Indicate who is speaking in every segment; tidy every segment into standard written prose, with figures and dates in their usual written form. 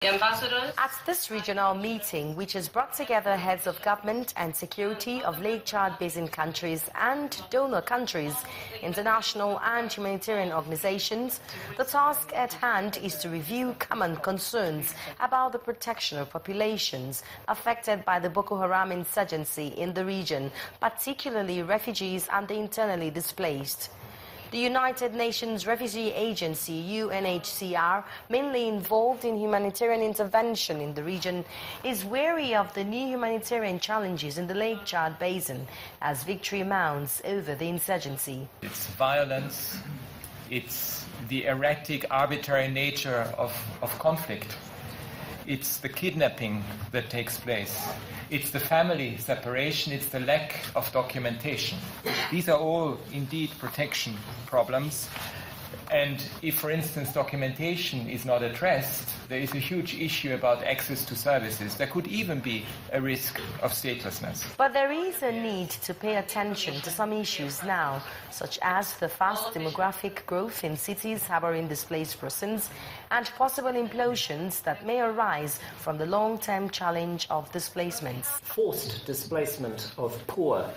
Speaker 1: At this regional meeting, which has brought together heads of government and security of Lake Chad Basin countries and donor countries, international and humanitarian organizations, the task at hand is to review common concerns about the protection of populations affected by the Boko Haram insurgency in the region, particularly refugees and the internally displaced. The United Nations Refugee Agency, UNHCR, mainly involved in humanitarian intervention in the region, is wary of the new humanitarian challenges in the Lake Chad Basin as victory mounts over the insurgency.
Speaker 2: It's violence, it's the erratic, arbitrary nature of conflict. It's the kidnapping that takes place. It's the family separation. It's the lack of documentation. These are all indeed protection problems. And if, for instance, documentation is not addressed, there is a huge issue about access to services. There could even be a risk of statelessness.
Speaker 1: But there is a need to pay attention to some issues now, such as the fast demographic growth in cities harboring displaced persons and possible implosions that may arise from the long-term challenge of displacements.
Speaker 3: Forced displacement of poor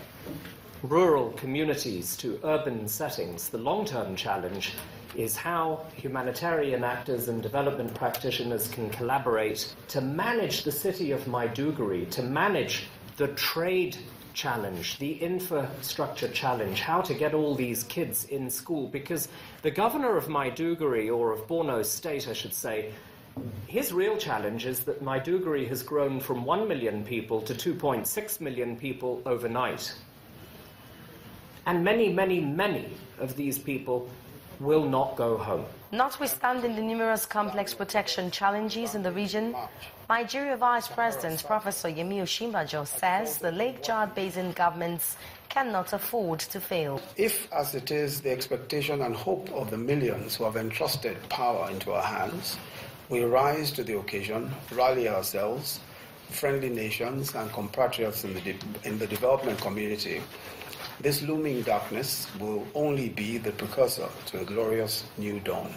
Speaker 3: rural communities to urban settings. The long-term challenge is how humanitarian actors and development practitioners can collaborate to manage the city of Maiduguri, to manage the trade challenge, the infrastructure challenge, how to get all these kids in school. Because the governor of Maiduguri, or of Borno State, I should say, his real challenge is that Maiduguri has grown from 1 million people to 2.6 million people overnight. And many, many, many of these people will not go home.
Speaker 1: Notwithstanding the numerous complex protection challenges in the region, Nigeria Vice President Professor Yemi Osinbajo says the Lake Chad Basin governments cannot afford to fail.
Speaker 4: If, as it is, the expectation and hope of the millions who have entrusted power into our hands, we rise to the occasion, rally ourselves, friendly nations and compatriots in the development community, this looming darkness will only be the precursor to a glorious new dawn.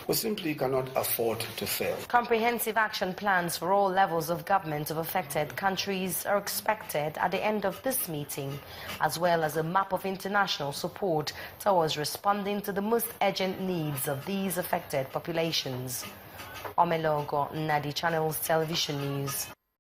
Speaker 4: We simply cannot afford to fail.
Speaker 1: Comprehensive action plans for all levels of government of affected countries are expected at the end of this meeting, as well as a map of international support towards responding to the most urgent needs of these affected populations. Omelogo Nadi Channels Television News.